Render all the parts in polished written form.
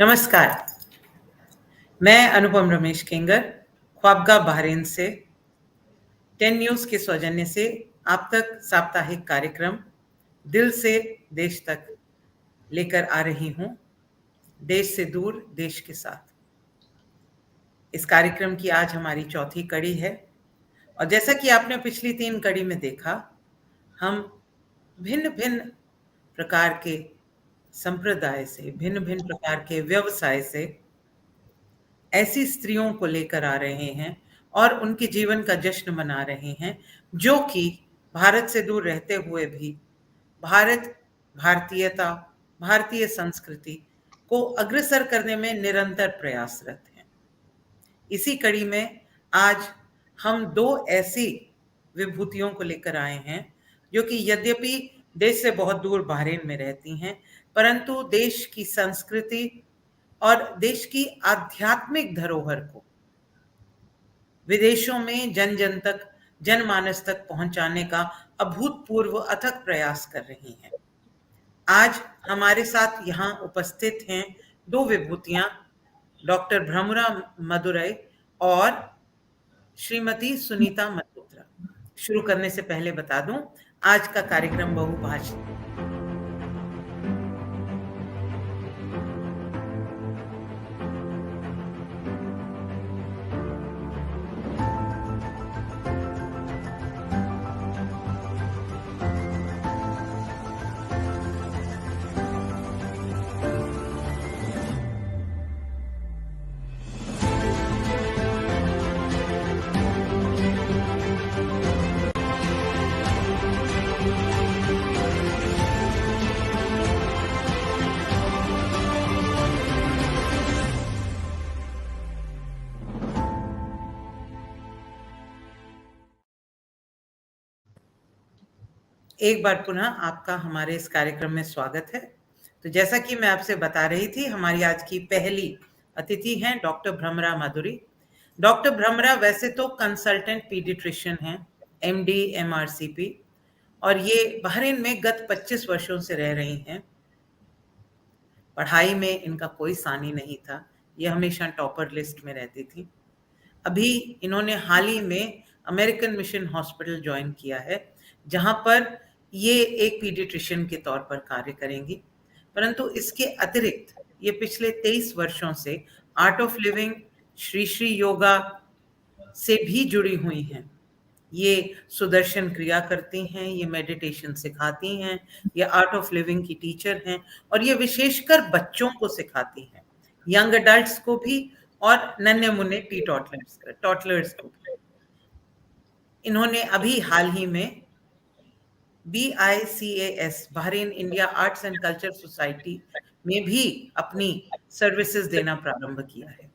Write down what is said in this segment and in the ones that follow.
नमस्कार। मैं अनुपम रमेश केंगर, ख्वाबगह बहरीन से 10 न्यूज़ के सौजन्य से आप तक साप्ताहिक कार्यक्रम दिल से देश तक लेकर आ रही हूँ। देश से दूर, देश के साथ। इस कार्यक्रम की आज हमारी चौथी कड़ी है और जैसा कि आपने पिछली 3 कड़ी में देखा, हम भिन्न-भिन्न प्रकार के संप्रदाय से, भिन्न-भिन्न प्रकार के व्यवसाय से ऐसी स्त्रियों को लेकर आ रहे हैं और उनके जीवन का जश्न मना रहे हैं, जो कि भारत से दूर रहते हुए भी भारत, भारतीयता, भारतीय संस्कृति को अग्रसर करने में निरंतर प्रयासरत हैं। इसी कड़ी में आज हम 2 ऐसी विभूतियों को लेकर आए हैं, जो कि यद्यपि देश से बहुत दूर बहरीन में रहती हैं, परंतु देश की संस्कृति और देश की आध्यात्मिक धरोहर को विदेशों में जन-जन तक, जनमानस तक पहुंचाने का अभूतपूर्व अथक प्रयास कर रही हैं। आज हमारे साथ यहाँ उपस्थित हैं 2 विभूतियां, डॉक्टर भ्रमरा मदुरई और श्रीमती सुनीता मल्होत्रा। शुरू करने से पहले बता दूं, आज का कार्यक्रम बहुभाषी एक बार पुनः आपका हमारे इस कार्यक्रम में स्वागत है। तो जैसा कि मैं आपसे बता रही थी, हमारी आज की पहली अतिथि हैं डॉक्टर भ्रमरा माधुरी। डॉक्टर भ्रमरा वैसे तो कंसल्टेंट पीडियाट्रिशियन हैं, एमडी एमआरसीपी, और ये बहरीन में गत 25 वर्षों से रह रही हैं। पढ़ाई में इनका कोई सानी नहीं था, ये हमेशा टॉपर लिस्ट में रहती थी। अभी इन्होंने हाल ही में अमेरिकन मिशन हॉस्पिटल ज्वाइन किया है, जहां पर ये एक पीडियाट्रिशियन के तौर पर कार्य करेंगी। परंतु इसके अतिरिक्त ये पिछले 23 वर्षों से art of living, Shri Shri yoga से भी जुड़ी हुई हैं। ये सुदर्शन क्रिया करती हैं, ये मेडिटेशन सिखाती हैं, ये आर्ट ऑफ लिविंग की टीचर हैं और ये विशेषकर बच्चों को सिखाती हैं, यंग अडल्ट्स को भी और नन्हे मुन्ने टॉटलर्स को भी। इन्होंने अभी हाल ही में BICAS Bahrain India arts and culture society में भी अपनी सर्विसेज देना प्रारंभ किया है।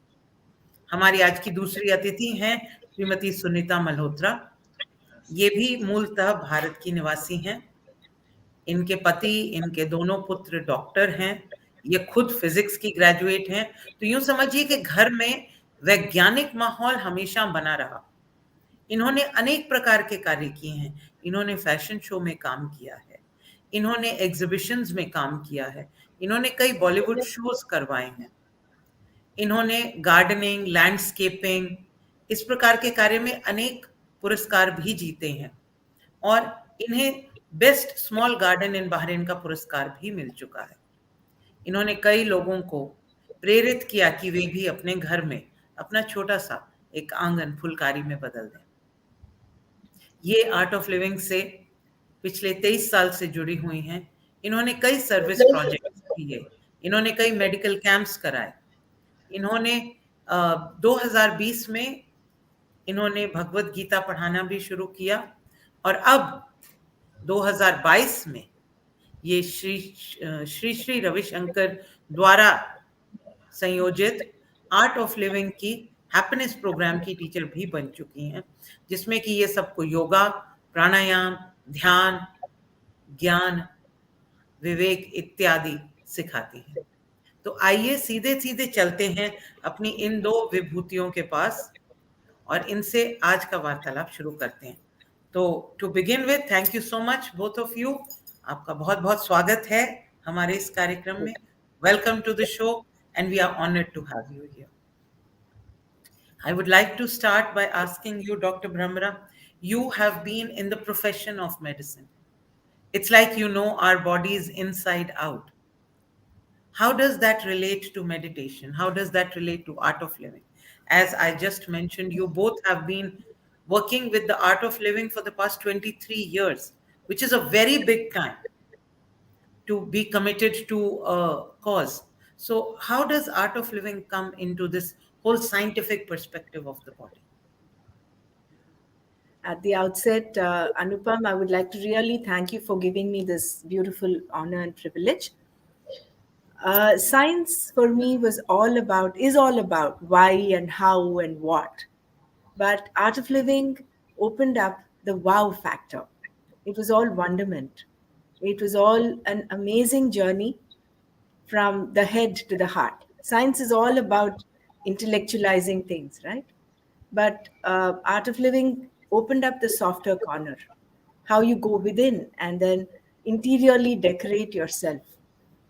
हमारी आज की दूसरी अतिथि हैं श्रीमती सुनीता मल्होत्रा। ये भी मूलतः भारत की निवासी हैं। इनके पति, इनके दोनों पुत्र डॉक्टर हैं। ये खुद फिजिक्स की ग्रेजुएट हैं। तो यूं समझिए कि घर में वैज्ञानिक माहौल हमेशा बना रहा। इन्होंने अनेक प्रकार के कार्य किए हैं। इन्होंने फैशन शो में काम किया है, इन्होंने एग्जीबिशंस में काम किया है, इन्होंने कई बॉलीवुड शोज करवाए हैं, इन्होंने गार्डनिंग, लैंडस्केपिंग, इस प्रकार के कार्य में अनेक पुरस्कार भी जीते हैं और इन्हें बेस्ट स्मॉल गार्डन इन बहरीन का पुरस्कार भी मिल चुका है। इन्होंने कई लोगों को प्रेरित किया कि वे भी अपने घर में अपना छोटा सा एक आंगन फुलकारी में बदल दें। ये आर्ट ऑफ लिविंग से पिछले 23 साल से जुड़ी हुई हैं। इन्होंने कई सर्विस प्रोजेक्ट्स किए, इन्होंने कई मेडिकल कैंप्स कराए, इन्होंने 2020 में इन्होंने भगवत गीता पढ़ाना भी शुरू किया और अब 2022 में ये श्री रविशंकर द्वारा संयोजित आर्ट ऑफ लिविंग की हैप्पीनेस प्रोग्राम की टीचर भी बन चुकी हैं, जिसमें कि ये सबको योगा, प्राणायाम, ध्यान, ज्ञान, विवेक इत्यादि सिखाती हैं। तो आइए सीधे सीधे चलते हैं अपनी इन 2 विभूतियों के पास और इनसे आज का वार्तालाप शुरू करते हैं। तो to begin with, thank you so much both of you. आपका बहुत बहुत स्वागत है हमारे इस कार्यक्रम में। Welcome to the show and we are honored to have you here. I would like to start by asking you, Dr. Brahmara, you have been in the profession of medicine. It's like you know our bodies inside out. How does that relate to meditation? How does that relate to art of living? As I just mentioned, you both have been working with the art of living for the past 23 years, which is a very big time to be committed to a cause. So, how does art of living come into this whole scientific perspective of the body? At the outset, Anupam, I would like to really thank you for giving me this beautiful honor and privilege. Science for me is all about why and how and what. But Art of Living opened up the wow factor. It was all wonderment. It was all an amazing journey from the head to the heart. Science is all about intellectualizing things, right? But Art of Living opened up the softer corner, how you go within and then interiorly decorate yourself.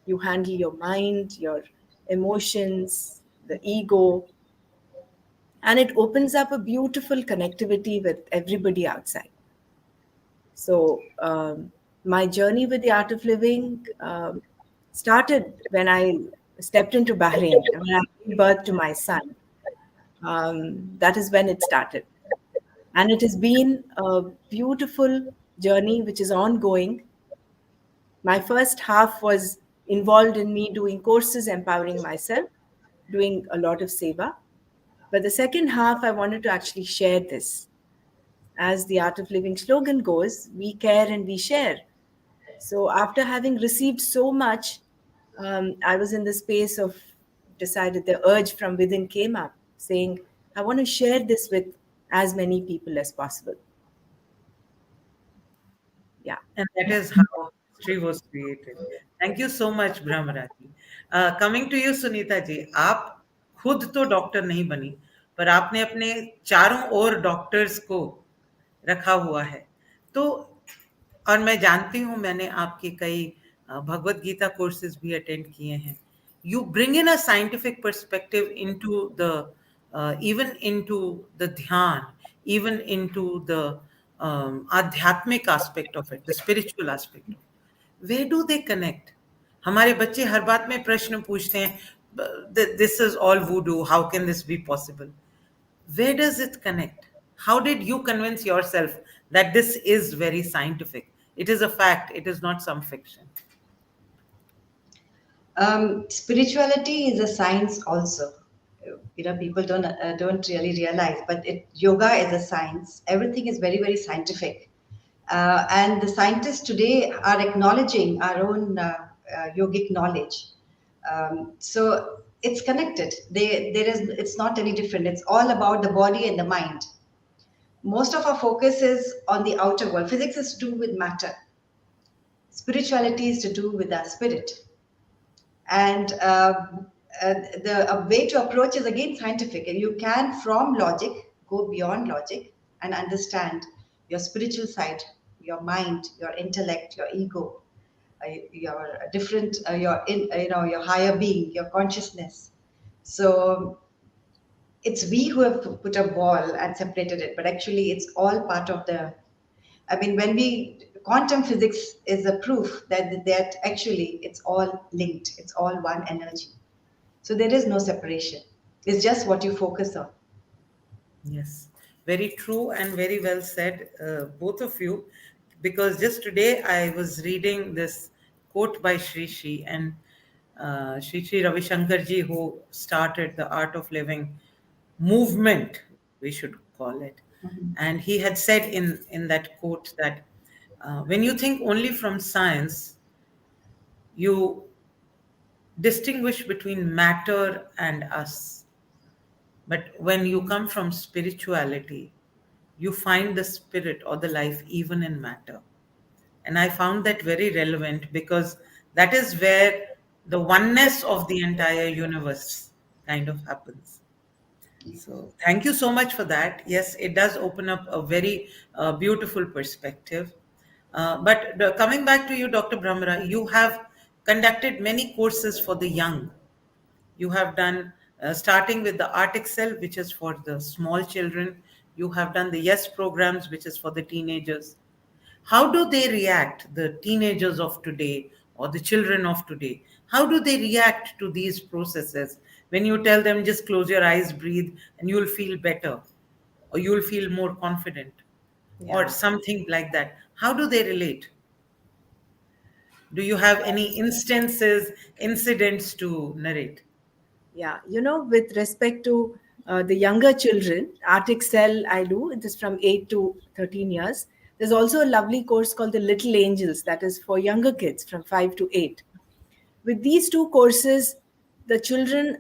You handle your mind, your emotions, the ego, and it opens up a beautiful connectivity with everybody outside. So, my journey with the art of living started when I stepped into Bahrain, when I gave birth to my son. That is when it started. And it has been a beautiful journey which is ongoing. My first half was involved in me doing courses, empowering myself, doing a lot of seva. But the second half, I wanted to actually share this. As the Art of Living slogan goes, we care and we share. So after having received so much, I was in the space of decided the urge from within came up saying, I want to share this with as many people as possible. Yeah. And that is how history was created. Thank you so much, Brahmara ji. Coming to you, Sunita ji, आप खुद तो doctor नहीं बनी, पर आपने अपने चारों ओर doctors को रखा हुआ है. तो और मैं जानती हूँ, मैंने आपके कई भगवत गीता कोर्सेज भी अटेंड किए हैं. You bring in a scientific perspective into the even into the dhyan, even into the आध्यात्मिक aspect of it, the spiritual aspect of it. Where do they connect? हमारे बच्चे हर बात में प्रश्न पूछते हैं, this is all voodoo, how can this be possible? Where does it connect? How did you convince yourself that this is very scientific? It is a fact, it is not some fiction. Spirituality is a science also. People don't really realize, but yoga is a science. Everything is very, very scientific, and the scientists today are acknowledging our own yogic knowledge. So it's connected. It's not any different. It's all about the body and the mind. Most of our focus is on the outer world. Physics is to do with matter. Spirituality is to do with our spirit. And the way to approach is again scientific. And you can, from logic, go beyond logic and understand your spiritual side, your mind, your intellect, your ego, your different, your higher being, your consciousness. So it's we who have put a wall and separated it, but actually it's all part of when quantum physics is a proof that actually it's all linked, it's all one energy. So there is no separation. It's just what you focus on. Yes, very true and very well said, both of you. Because just today I was reading this quote by Sri Sri, and Sri Sri Ravi Shankar ji, who started the Art of Living movement, we should call it. Mm-hmm. And he had said in that quote that when you think only from science, you distinguish between matter and us. But when you come from spirituality, you find the spirit or the life even in matter. And I found that very relevant because that is where the oneness of the entire universe kind of happens. So thank you so much for that. Yes, it does open up a very beautiful perspective. But coming back to you, Dr. Brahmara, you have conducted many courses for the young. You have done, starting with the Art Excel, which is for the small children. You have done the Yes programs, which is for the teenagers. How do they react, the teenagers of today or the children of today? How do they react to these processes when you tell them just close your eyes, breathe, and you'll feel better, or you'll feel more confident, or Yeah. something like that? How do they relate? Do you have any instances, incidents to narrate? Yeah, with respect to the younger children, Art Excel I do, it is from 8 to 13 years. There's also a lovely course called the Little Angels, that is for younger kids from 5 to 8. With these two courses, the children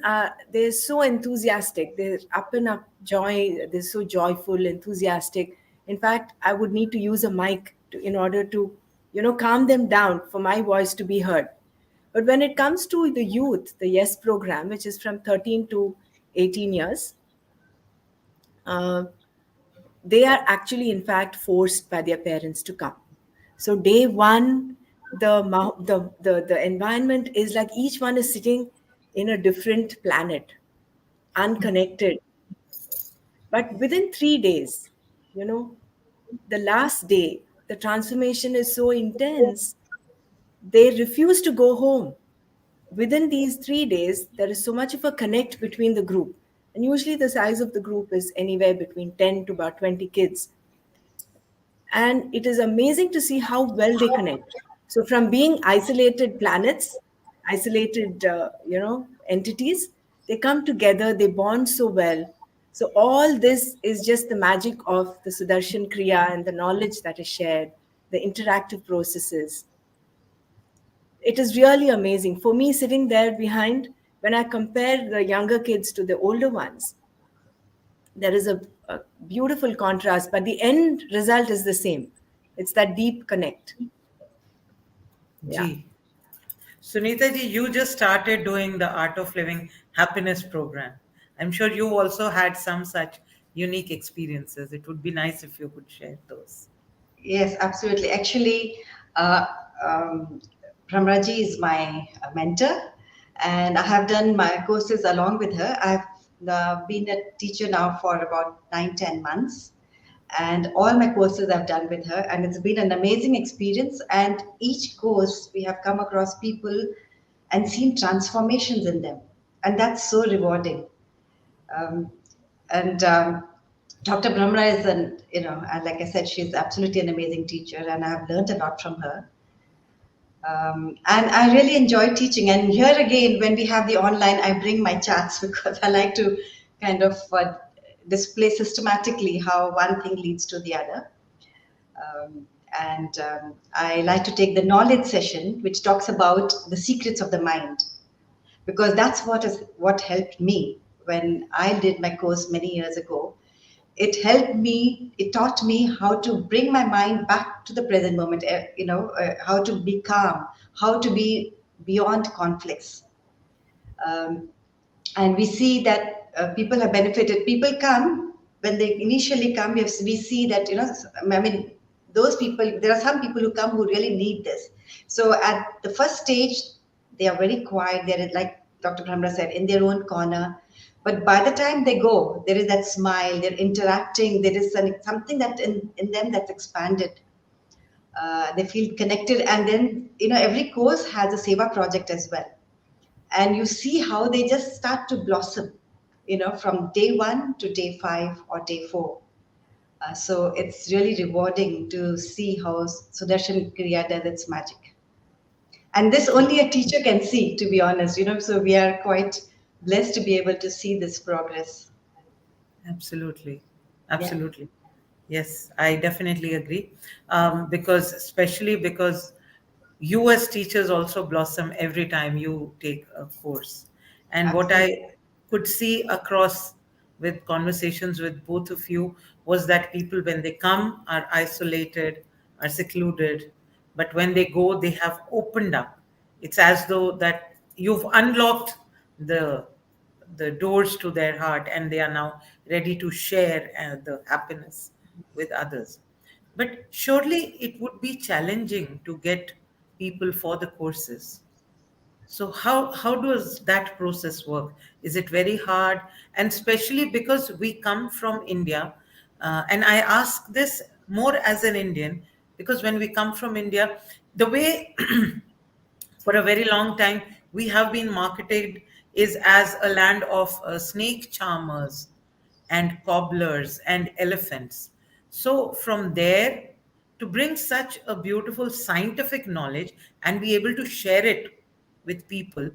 they're so enthusiastic, they're up and up joy, they're so joyful, enthusiastic. In fact, I would need to use a mic in order to calm them down for my voice to be heard. But when it comes to the youth, the Yes program, which is from 13 to 18 years, uh, they are actually, in fact, forced by their parents to come. So day one, the environment is like each one is sitting in a different planet, unconnected. But within 3 days, you know, the last day, the transformation is so intense, they refuse to go home. Within these 3 days, there is so much of a connect between the group. And usually the size of the group is anywhere between 10 to about 20 kids. And it is amazing to see how well they connect. So from being isolated planets, isolated, entities, they come together, they bond so well. So all this is just the magic of the Sudarshan Kriya and the knowledge that is shared, the interactive processes. It is really amazing for me sitting there behind. When I compare the younger kids to the older ones, there is a beautiful contrast, but the end result is the same. It's that deep connect. Yeah. Gee. Sunita ji, you just started doing the Art of Living Happiness program. I'm sure you also had some such unique experiences. It would be nice if you could share those. Yes, absolutely. Actually, uh, um, Pramraji is my mentor, and I have done my courses along with her. I've been a teacher now for about 9, 10 months, and all my courses I've done with her, and it's been an amazing experience. And each course, we have come across people and seen transformations in them, and that's so rewarding. Um, and Dr. Brahmra is an, like I said, she's absolutely an amazing teacher, and I've learned a lot from her. And I really enjoy teaching. And here again, when we have the online, I bring my charts because I like to kind of display systematically how one thing leads to the other. And I like to take the knowledge session, which talks about the secrets of the mind, because that's what helped me when I did my course many years ago. It helped me, it taught me how to bring my mind back to the present moment, how to be calm, how to be beyond conflicts. um, and we see that people have benefited. People come, when they initially come, we see that, I mean, those people, there are some people who come who really need this. So at the first stage, they are very quiet, they're like Dr. Brahmra said, in their own corner. But by the time they go, there is that smile, they're interacting, there is something that in them that's expanded. They feel connected. And then, every course has a seva project as well, and you see how they just start to blossom, from day one to day 5 or day 4. So it's really rewarding to see how Sudarshan Kriya does its magic. And this only a teacher can see, to be honest, so we are quite blessed to be able to see this progress. Absolutely. Yeah. Absolutely. Yes, I definitely agree. Because, especially because you as teachers also blossom every time you take a course. And what Absolutely. I could see across with conversations with both of you was that people, when they come, are isolated, are secluded, but when they go, they have opened up. It's as though that you've unlocked the the doors to their heart, and they are now ready to share the happiness with others. But surely it would be challenging to get people for the courses. So how does that process work? Is it very hard? And especially because we come from India, and I ask this more as an Indian, because when we come from India, the way for a very long time we have been marketed is as a land of snake charmers and cobblers and elephants. So from there, to bring such a beautiful scientific knowledge and be able to share it with people,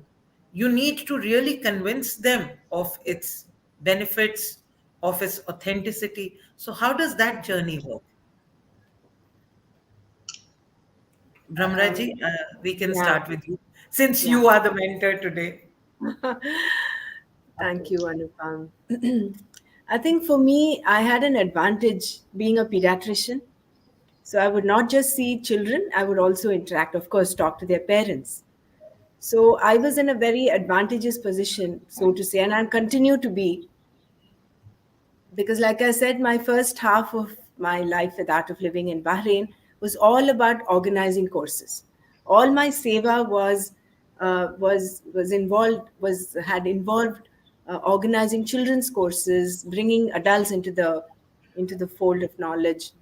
you need to really convince them of its benefits, of its authenticity. So how does that journey work? Brahmraji, we can Yeah, start with you since yeah. you are the mentor today. Thank you, Anupam. I think for me, I had an advantage being a pediatrician. So I would not just see children, I would also interact, of course, talk to their parents. So I was in a very advantageous position, so to say, and I continue to be, because, like I said, my first half of my life with Art of Living in Bahrain was all about organizing courses. All my seva was involved was had involved organizing children's courses, bringing adults into the fold of knowledge.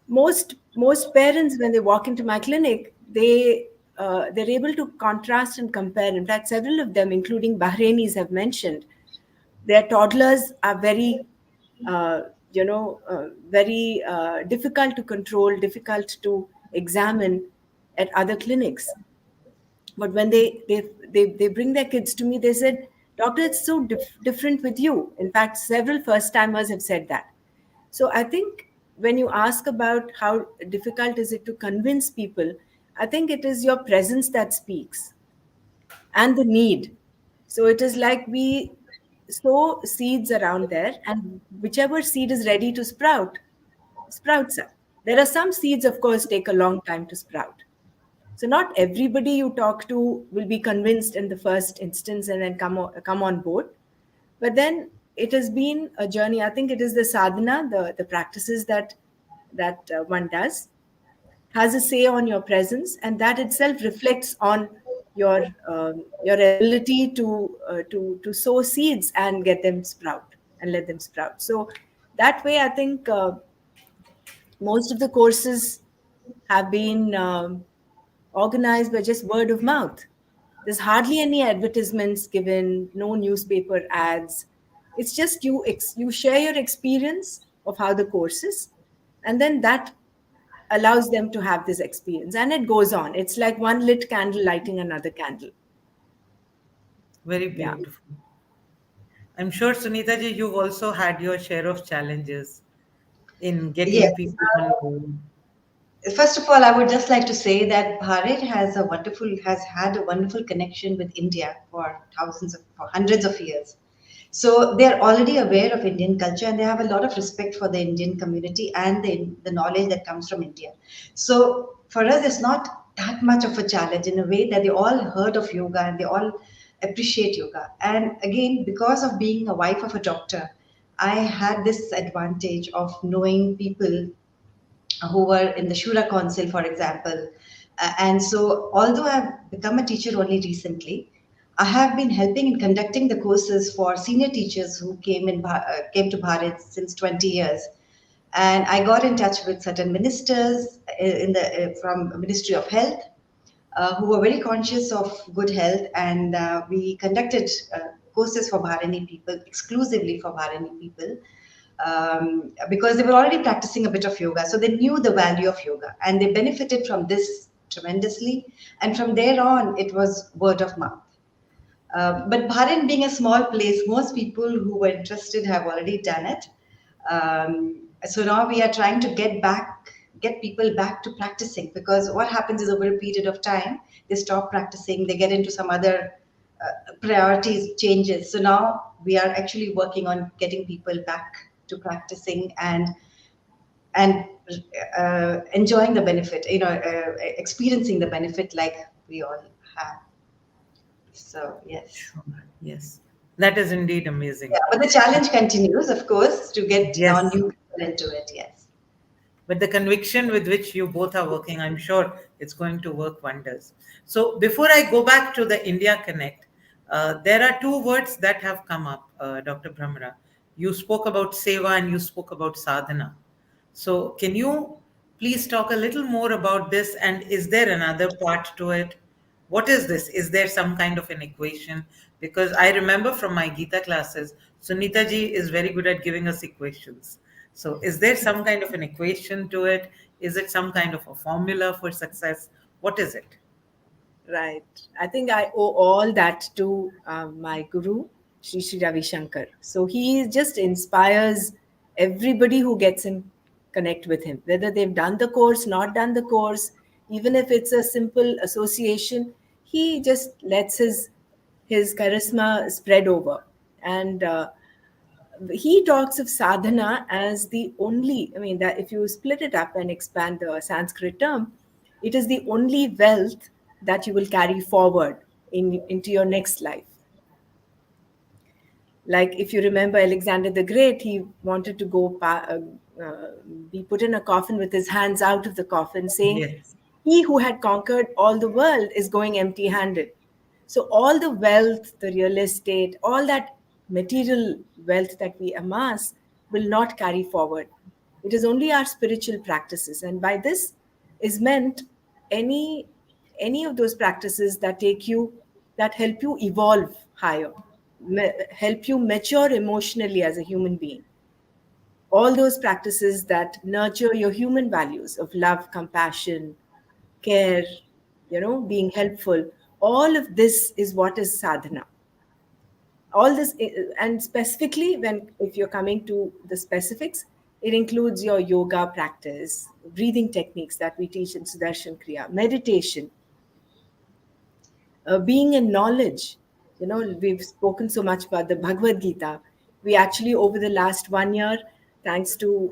Most parents, when they walk into my clinic, they're able to contrast and compare. In fact, several of them, including Bahrainis, have mentioned their toddlers are very uh, very difficult to control, difficult to examine at other clinics. But when they bring their kids to me, they said, doctor, it's so different with you. In fact, several first timers have said that. So I think when you ask about how difficult is it to convince people, I think it is your presence that speaks and the need. So it is like we sow seeds around there, and whichever seed is ready to sprouts up. There are some seeds, of course, take a long time to sprout. So not everybody you talk to will be convinced in the first instance and then come on board. But then it has been a journey. I think it is the sadhana, the practices that one does, has a say on your presence, and that itself reflects on your ability to sow seeds and get them sprout and let them sprout. So that way, I think most of the courses have been organized by just word of mouth. There's hardly any advertisements given, no newspaper ads. It's just you share your experience of how the course is, and then that allows them to have this experience, and it goes on. It's like one lit candle lighting another candle. Very Yeah. beautiful. I'm sure, Sunita ji, you've also had your share of challenges in getting Yes. people on board. First of all, I would just like to say that Bharat has had a wonderful connection with India for hundreds of years. So they're already aware of Indian culture, and they have a lot of respect for the Indian community and the knowledge that comes from India. So for us, it's not that much of a challenge, in a way that they all heard of yoga and they all appreciate yoga. And again, because of being a wife of a doctor, I had this advantage of knowing people who were in the Shura Council, for example. And so, although I've become a teacher only recently, I have been helping in conducting the courses for senior teachers who came to Bharat since 20 years. And I got in touch with certain ministers from Ministry of Health, who were very conscious of good health, and we conducted courses for Bharani people, exclusively for Bharani people, because they were already practicing a bit of yoga. So they knew the value of yoga and they benefited from this tremendously. And from there on, it was word of mouth. But Bharat being a small place, most people who were interested have already done it. So now we are trying to get people back to practicing, because what happens is over a period of time, they stop practicing, they get into some other priorities changes. So now we are actually working on getting people back to practicing and enjoying the benefit, experiencing the benefit like we all have. So yes. Sure. Yes. That is indeed amazing. Yeah, but the challenge continues, of course, to get now Yes. new people into it. Yes. but the conviction with which you both are working, I'm sure it's going to work wonders. So before I go back to the India Connect, there are two words that have come up, Dr. Brahmara. You spoke about seva and you spoke about sadhana. So can you please talk a little more about this? And is there another part to it? What is this? Is there some kind of an equation? Because I remember from my Gita classes, Sunita ji is very good at giving us equations. So is there some kind of an equation to it? Is it some kind of a formula for success? What is it? Right. I think I owe all that to my guru, Sri Sri Ravi Shankar. So he just inspires everybody who gets in connect with him, whether they've done the course, not done the course, even if it's a simple association, he just lets his charisma spread over. And he talks of sadhana as the only, I mean, that if you split it up and expand the Sanskrit term, it is the only wealth that you will carry forward into your next life. Like if you remember Alexander the Great, he wanted to go be put in a coffin with his hands out of the coffin, saying, Yes. he who had conquered all the world is going empty-handed. So all the wealth, the real estate, all that material wealth that we amass will not carry forward. It is only our spiritual practices. And by this is meant any of those practices that help you evolve higher, help you mature emotionally as a human being. All those practices that nurture your human values of love, compassion, care, being helpful. All of this is what is sadhana. All this, and specifically if you're coming to the specifics, it includes your yoga practice, breathing techniques that we teach in Sudarshan Kriya, meditation, being in knowledge. We've spoken so much about the Bhagavad Gita. We actually, over the last 1 year, thanks to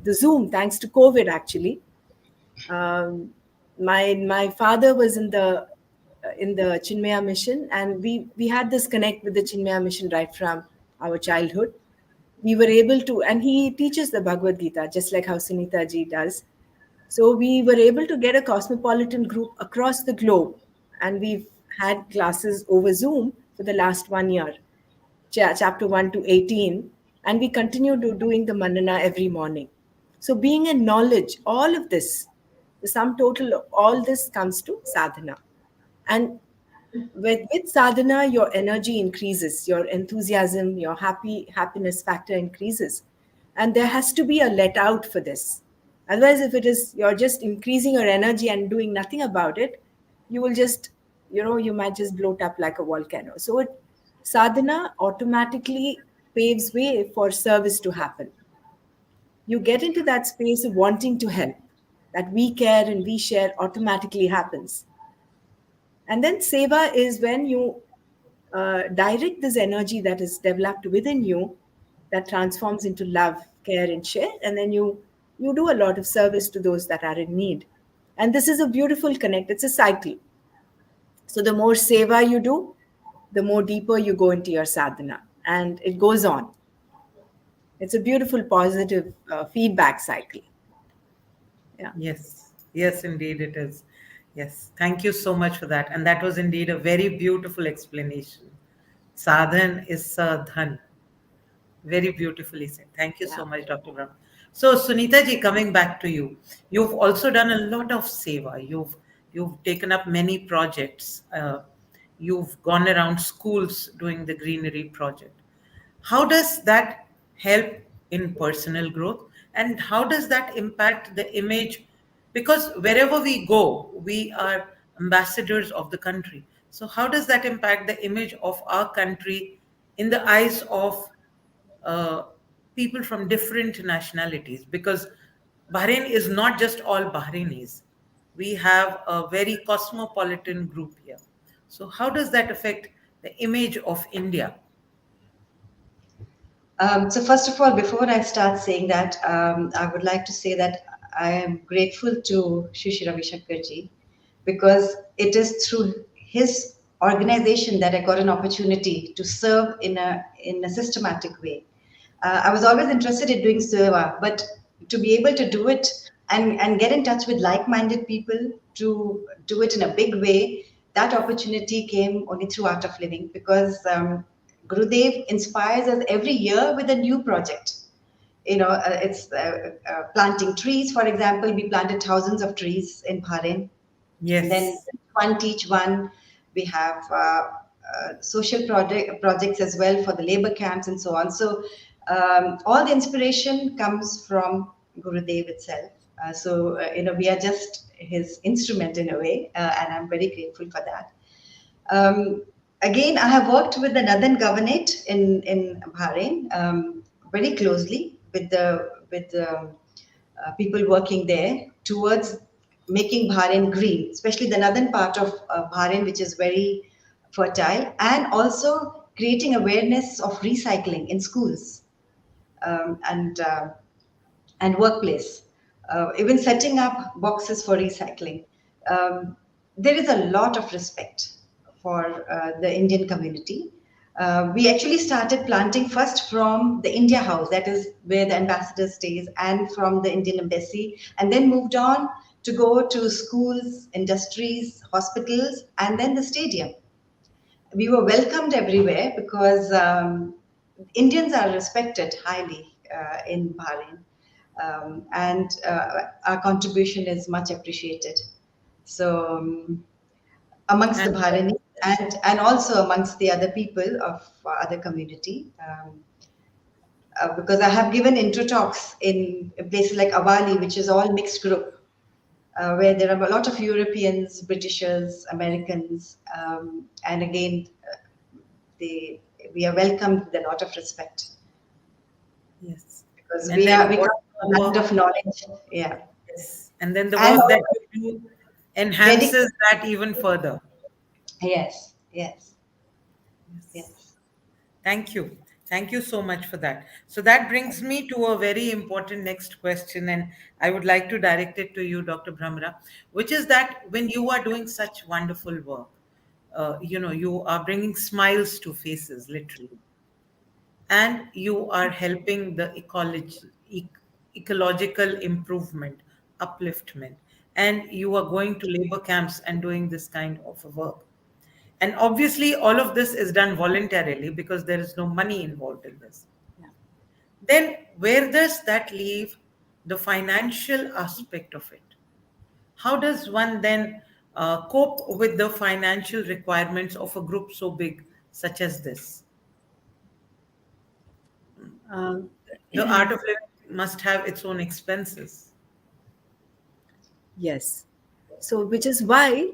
the Zoom, thanks to COVID, actually, my father was in the Chinmaya mission, and we had this connect with the Chinmaya mission right from our childhood. We were able to, and he teaches the Bhagavad Gita just like how Sunita ji does. So we were able to get a cosmopolitan group across the globe, and we've had classes over Zoom for the last 1 year, chapter 1 to 18, and we continue doing the Manana every morning. So being in knowledge, all of this, the sum total of all this comes to sadhana. And with sadhana, your energy increases, your enthusiasm, your happiness factor increases. And there has to be a let out for this. Otherwise, if it is, you're just increasing your energy and doing nothing about it, you will just, you might just bloat up like a volcano. So sadhana automatically paves way for service to happen. You get into that space of wanting to help. That we care and we share automatically happens. And then seva is when you direct this energy that is developed within you, that transforms into love, care, and share. And then you do a lot of service to those that are in need. And this is a beautiful connect. It's a cycle. So the more seva you do, the more deeper you go into your sadhana. And it goes on. It's a beautiful, positive feedback cycle. Yeah. Yes, indeed it is. Yes, thank you so much for that. And that was indeed a very beautiful explanation. Sadhan is sadhan. Very beautifully said. Thank you so much, Dr. Brahm. So, Sunita ji, coming back to you, you've also done a lot of seva. You've taken up many projects. You've gone around schools doing the greenery project. How does that help in personal growth? And how does that impact the image? Because wherever we go, we are ambassadors of the country. So how does that impact the image of our country in the eyes of people from different nationalities? Because Bahrain is not just all Bahrainis. We have a very cosmopolitan group here. So how does that affect the image of India? So first of all, before I start saying that, I would like to say that I am grateful to Shri Shri Ravi Shankar ji, because it is through his organization that I got an opportunity to serve in a systematic way. I was always interested in doing seva, but to be able to do it and get in touch with like-minded people to do it in a big way. That opportunity came only through Art of Living, because Gurudev inspires us every year with a new project. It's planting trees. For example, we planted thousands of trees in Bahrain. And then Yes. one teach one. We have social projects as well for the labor camps and so on. So all the inspiration comes from Gurudev itself. We are just his instrument in a way, and I'm very grateful for that. Again, I have worked with the Northern Governorate in Bahrain very closely with the people working there towards making Bahrain green, especially the northern part of Bahrain, which is very fertile, and also creating awareness of recycling in schools and workplace, even setting up boxes for recycling. Um, there is a lot of respect for the Indian community. We actually started planting first from the India House, that is where the ambassador stays, and from the Indian Embassy, and then moved on to go to schools, industries, hospitals, and then the stadium. We were welcomed everywhere because Indians are respected highly in Bahrain, and our contribution is much appreciated. So, amongst the And Bahrainis and also amongst the other people of other community. Because I have given intro talks in places like Awali, which is all mixed group, where there are a lot of Europeans, Britishers, Americans, and again, they we are welcomed with a lot of respect, yes. because And then we come what from a land of knowledge. Yeah, yes. And then the and work that also you do dedication. enhances that even further. Yes, yes, Yes. yes. Thank you. Thank you so much for that. So that brings me to a very important next question, and I would like to direct it to you, Dr. Brahmara, which is that when you are doing such wonderful work, you are bringing smiles to faces, literally, and you are helping the ecological improvement, upliftment, and you are going to labor camps and doing this kind of a work. And obviously, all of this is done voluntarily because there is no money involved in this. Yeah. Then, where does that leave the financial aspect of it? How does one then cope with the financial requirements of a group so big, such as this? Um, The art of living must have its own expenses. yes. So, which is why,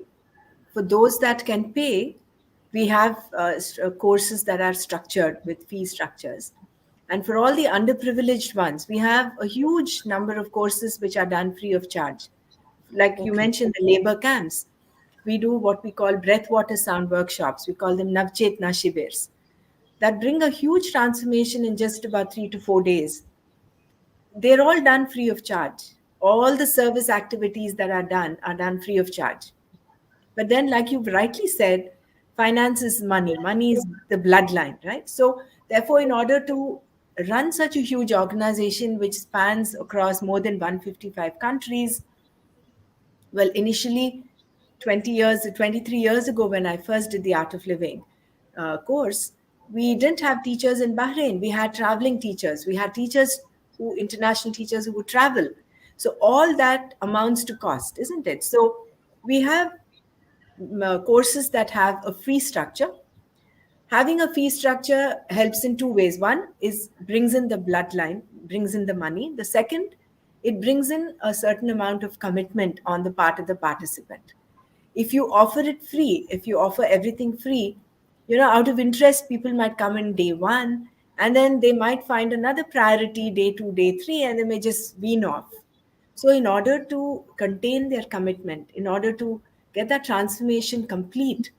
for those that can pay, we have courses that are structured with fee structures. And for all the underprivileged ones, we have a huge number of courses which are done free of charge. Like you Okay. mentioned, the labor camps. We do what we call breath, water, sound workshops. We call them Navchetna Shibirs that bring a huge transformation in just about 3 to 4 days. They're all done free of charge. All the service activities that are done free of charge. But then, like you rightly said, finance is money. Money is the bloodline, right? So, therefore, in order to run such a huge organization which spans across more than 155 countries, well, initially, 23 years ago, when I first did the Art of Living course, we didn't have teachers in Bahrain. We had traveling teachers. We had international teachers who would travel. So all that amounts to cost, isn't it? So we have courses that have a free structure. Having a fee structure helps in two ways. One is brings in the bloodline, brings in the money. The second, it brings in a certain amount of commitment on the part of the participant. If you offer it free, if you offer everything free, out of interest, people might come in day one, and then they might find another priority day two, day three, and they may just wean off. So, in order to contain their commitment, in order to get that transformation complete,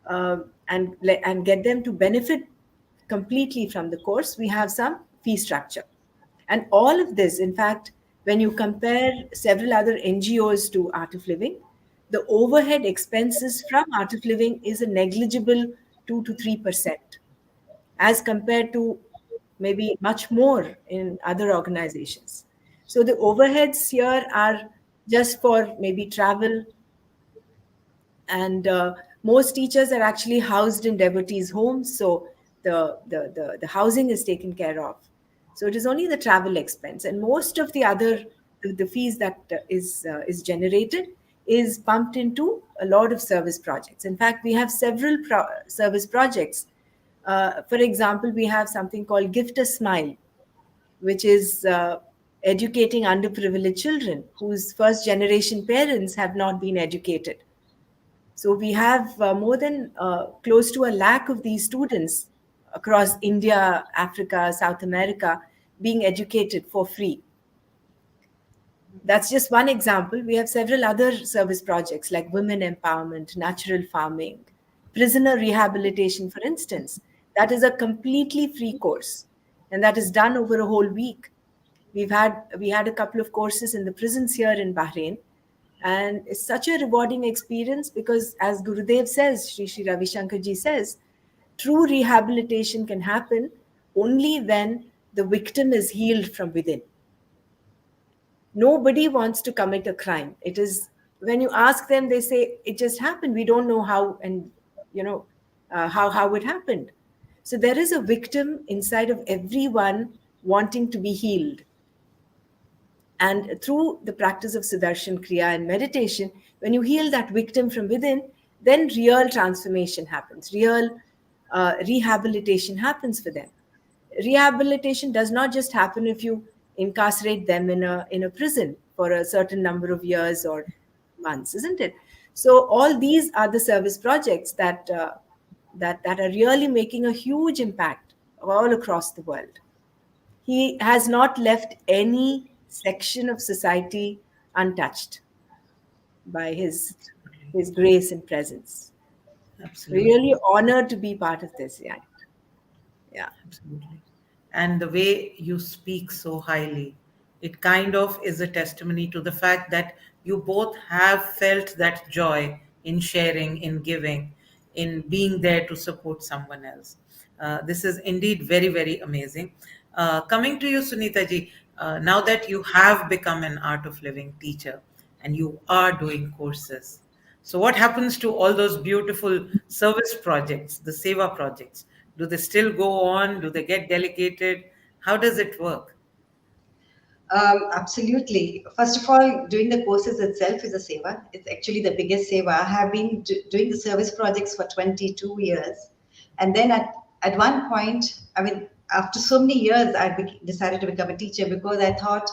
and get them to benefit completely from the course, we have some fee structure. And all of this, in fact, when you compare several other NGOs to Art of Living, the overhead expenses from Art of Living is a negligible 2 to 3%, as compared to maybe much more in other organizations. So the overheads here are just for maybe travel, and most teachers are actually housed in devotees' homes, so the housing is taken care of. So it is only the travel expense, and most of the other the fees that is generated is pumped into a lot of service projects. In fact, we have several service projects. For example, we have something called Gift a Smile, which is educating underprivileged children whose first generation parents have not been educated. So we have more than close to 1 lakh of these students across India, Africa, South America being educated for free. That's just one example. We have several other service projects like women empowerment, natural farming, prisoner rehabilitation, for instance. That is a completely free course, and that is done over a whole week. We had a couple of courses in the prisons here in Bahrain, and it's such a rewarding experience because, as Gurudev says, Sri Ravi Shankar ji says, true rehabilitation can happen only when the victim is healed from within. Nobody wants to commit a crime. It is when you ask them, they say it just happened. We don't know how, and how it happened. So there is a victim inside of everyone wanting to be healed. And through the practice of Sudarshan Kriya and meditation, when you heal that victim from within, then real transformation happens, real rehabilitation happens for them. Rehabilitation does not just happen if you incarcerate them in a prison for a certain number of years or months, isn't it? So all these are the service projects that are really making a huge impact all across the world. He has not left any section of society untouched by his grace and presence. Absolutely. Really honored to be part of this. Yeah. Absolutely. And the way you speak so highly, it kind of is a testimony to the fact that you both have felt that joy in sharing, in giving, in being there to support someone else. This is indeed very, very amazing. Coming to you, Sunita ji, now that you have become an Art of Living teacher and you are doing courses, so what happens to all those beautiful service projects, the Seva projects? Do they still go on? Do they get delegated? How does it work? Absolutely. First of all, doing the courses itself is a seva. It's actually the biggest seva. I have been doing the service projects for 22 years. And then at one point, I mean, after so many years, decided to become a teacher because I thought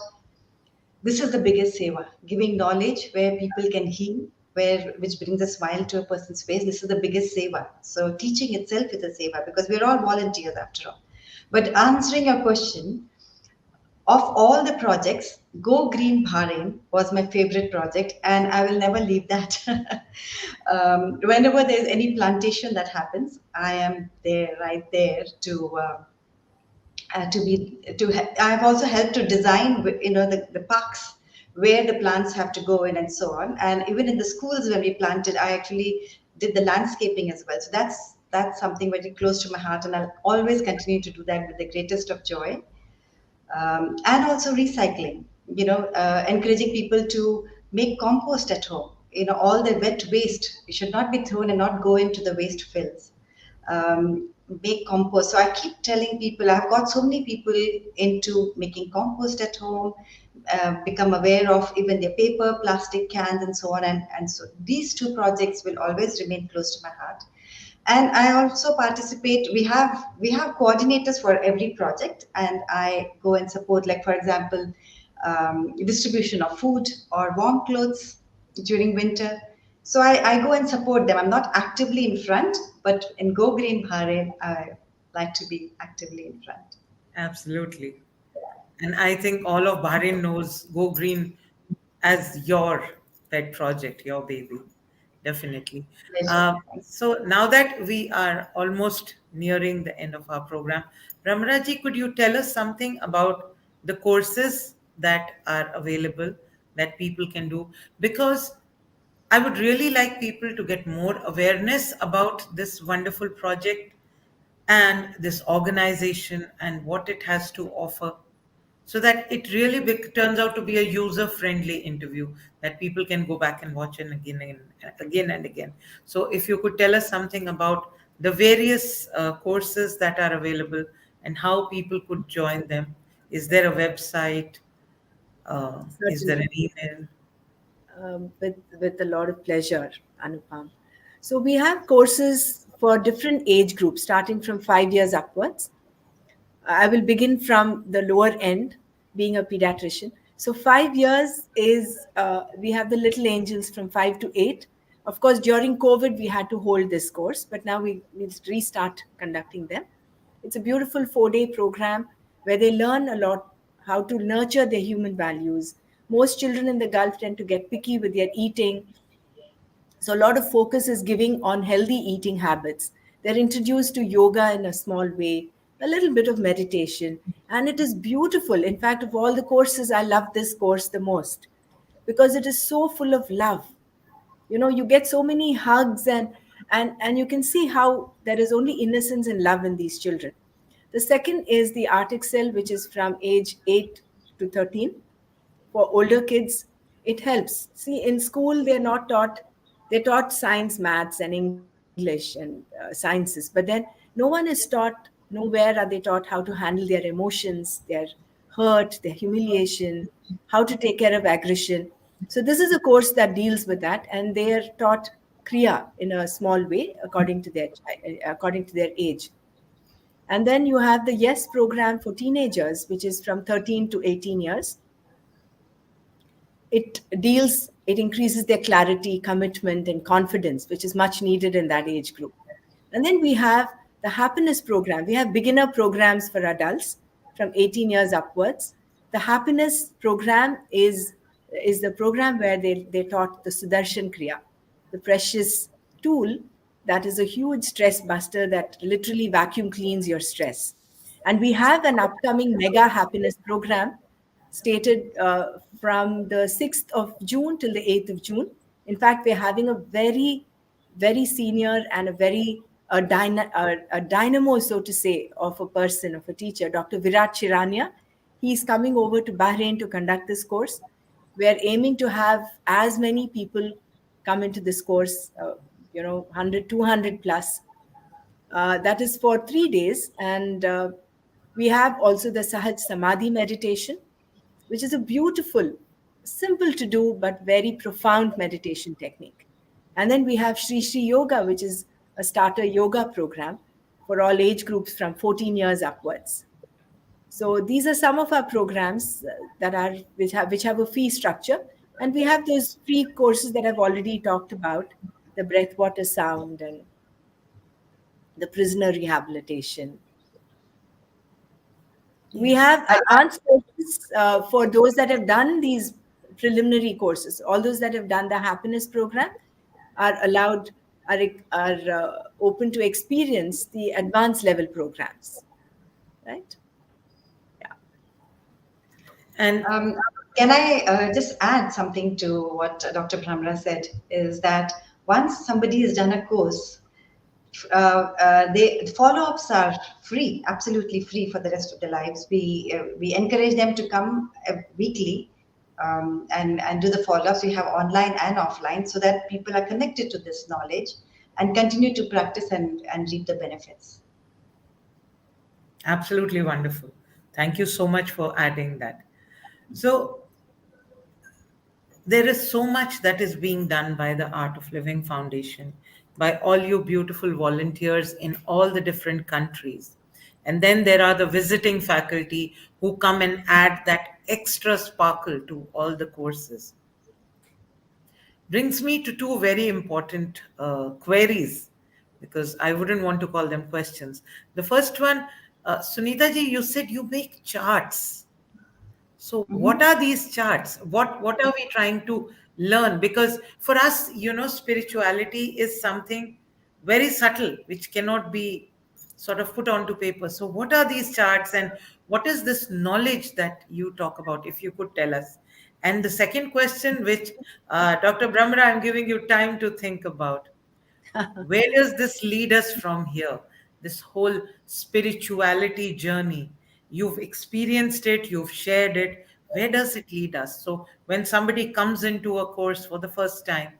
this is the biggest seva, giving knowledge where people can heal, which brings a smile to a person's face. This is the biggest seva. So teaching itself is a seva because we're all volunteers after all. But answering your question, of all the projects, Go Green Bahrain was my favorite project, and I will never leave that. Whenever there's any plantation that happens, I am there, right there I have also helped to design, the parks where the plants have to go in and so on. And even in the schools when we planted, I actually did the landscaping as well. So that's something very close to my heart, and I'll always continue to do that with the greatest of joy. And also recycling, encouraging people to make compost at home. All the wet waste should not be thrown and not go into the waste fills. Make compost. So I keep telling people, I've got so many people into making compost at home, become aware of even their paper, plastic cans, and so on. And so these two projects will always remain close to my heart. And I also participate. We have coordinators for every project, and I go and support, like for example, distribution of food or warm clothes during winter. So I go and support them. I'm not actively in front, but in Go Green Bahrain, I like to be actively in front. Absolutely. And I think all of Bahrain knows Go Green as your pet project, your baby. Definitely. Pleasure. So now that we are almost nearing the end of our program, Ramraji, could you tell us something about the courses that are available that people can do? Because I would really like people to get more awareness about this wonderful project and this organization and what it has to offer. so that it really turns out to be a user-friendly interview that people can go back and watch and again and again. So if you could tell us something about the various courses that are available and how people could join them. Is there a website? Is there Certainly. an email? With a lot of pleasure, Anupam. So we have courses for different age groups, starting from 5 years upwards. I will begin from the lower end, being a pediatrician. So 5 years is we have the little angels from 5 to 8. Of course, during COVID we had to hold this course, but now we will restart conducting them. It's a beautiful 4-day program where they learn a lot how to nurture their human values. Most children in the Gulf tend to get picky with their eating, so a lot of focus is giving on healthy eating habits. They're introduced to yoga in a small way, a little bit of meditation, and it is beautiful. In fact, of all the courses, I love this course the most because it is so full of love. You get so many hugs, and you can see how there is only innocence and love in these children. The second is the Art Excel, which is from age 8 to 13. For older kids, it helps. See, in school they're taught science, maths, and English and sciences, but then no one is taught, nowhere are they taught how to handle their emotions, their hurt, their humiliation, how to take care of aggression. So this is a course that deals with that, and they are taught kriya in a small way according to their age. And then you have the Yes program for teenagers, which is from 13 to 18 years. It increases their clarity, commitment, and confidence, which is much needed in that age group. And then we have the Happiness program. We have beginner programs for adults from 18 years upwards. The Happiness program is the program where they taught the Sudarshan Kriya, the precious tool that is a huge stress buster that literally vacuum cleans your stress. And we have an upcoming mega happiness program stated from the 6th of June till the 8th of June. In fact, we're having a very, very senior and a very a dynamo, so to say, of a person, of a teacher, Dr. Virat Chirania. He's coming over to Bahrain to conduct this course. We are aiming to have as many people come into this course, 100, 200 plus. That is for 3 days. And we have also the Sahaj Samadhi meditation, which is a beautiful, simple to do, but very profound meditation technique. And then we have Shri Shri Yoga, which is a starter yoga program for all age groups from 14 years upwards. So these are some of our programs which have a fee structure. And we have those free courses that I've already talked about, the breath, water, sound, and the prisoner rehabilitation. We have advanced courses for those that have done these preliminary courses. All those that have done the happiness program are allowed, are open to experience the advanced level programs, right? Yeah. And Can I just add something to what Dr. Bramra said? Is that once somebody has done a course, the follow-ups are free, absolutely free for the rest of their lives. We encourage them to come weekly and do the follow-ups. We have online and offline so that people are connected to this knowledge and continue to practice and reap the benefits. absolutely wonderful. Thank you so much for adding that. So there is so much that is being done by the Art of Living Foundation, by all you beautiful volunteers in all the different countries. And then there are the visiting faculty who come and add that extra sparkle to all the courses. Brings me to two very important queries, because I wouldn't want to call them questions. The first one, Sunita ji, you said you make charts. So what are these charts? What are we trying to learn? Because for us, spirituality is something very subtle, which cannot be sort of put onto paper. So what are these charts, and what is this knowledge that you talk about, if you could tell us? And the second question, which Dr. Brahmara, I'm giving you time to think about. Where does this lead us from here? This whole spirituality journey. you've experienced it, you've shared it. Where does it lead us? So when somebody comes into a course for the first time,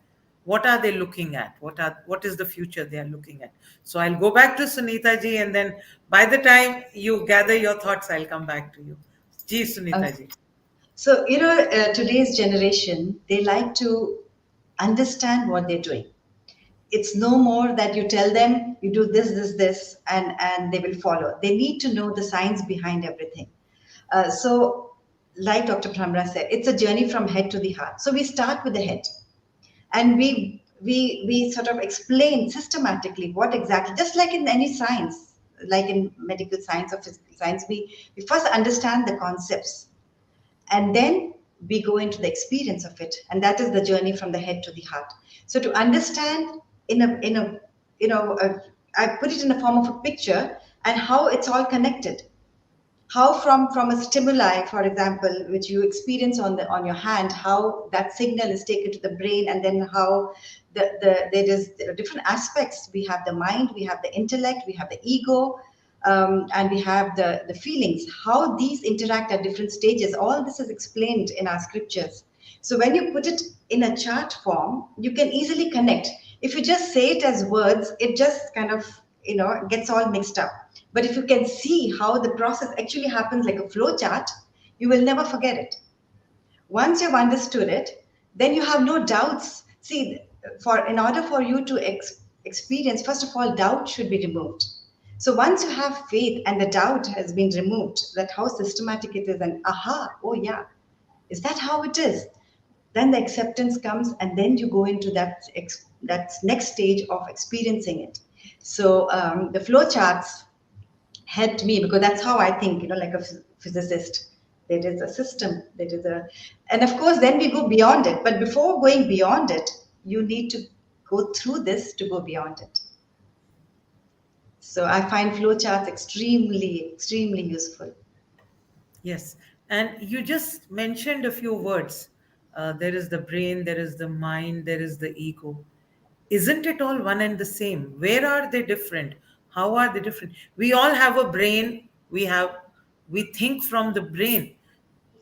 what are they looking at? What is the future they are looking at? So I'll go back to Sunita ji, and then by the time you gather your thoughts, I'll come back to you. Ji, Sunita ji. So, today's generation, they like to understand what they're doing. It's no more that you tell them you do this, and they will follow. They need to know the science behind everything. So, like Dr. Pramra said, it's a journey from head to the heart. So we start with the head, and we sort of explain systematically what exactly, just like in any science, like in medical science or physical science, we first understand the concepts, and then we go into the experience of it, and that is the journey from the head to the heart. So to understand I put it in the form of a picture, and how it's all connected, how from a stimuli, for example, which you experience on your hand, how that signal is taken to the brain, and then how there is different aspects. We have the mind, we have the intellect, we have the ego, and we have the feelings, how these interact at different stages. All this is explained in our scriptures. So when you put it in a chart form, you can easily connect. If you just say it as words, it just kind of gets all mixed up. But if you can see how the process actually happens like a flow chart, you will never forget it. Once you've understood it, then you have no doubts. See, in order for you to experience, first of all, doubt should be removed. So once you have faith and the doubt has been removed, that how systematic it is, and oh yeah, is that how it is? Then the acceptance comes, and then you go into that next stage of experiencing it. So the flow charts helped me, because that's how I think, like a physicist. There is a system, and of course, then we go beyond it. But before going beyond it, you need to go through this to go beyond it. So I find flowcharts extremely, extremely useful. Yes. And you just mentioned a few words. There is the brain, there is the mind, there is the ego. Isn't it all one and the same? Where are they different? How are they different? We all have a brain. We think from the brain,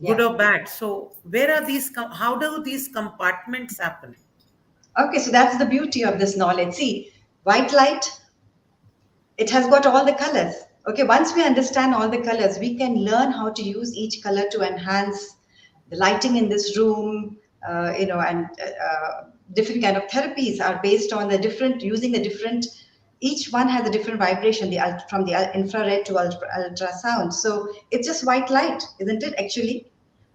good Yeah. or bad. So where are these? How do these compartments happen? Okay, so that's the beauty of this knowledge. See, white light, it has got all the colors. Okay, once we understand all the colors, we can learn how to use each color to enhance the lighting in this room, and different kind of therapies are based on using the different, each one has a different vibration, from the infrared to ultrasound. So it's just white light, isn't it, actually?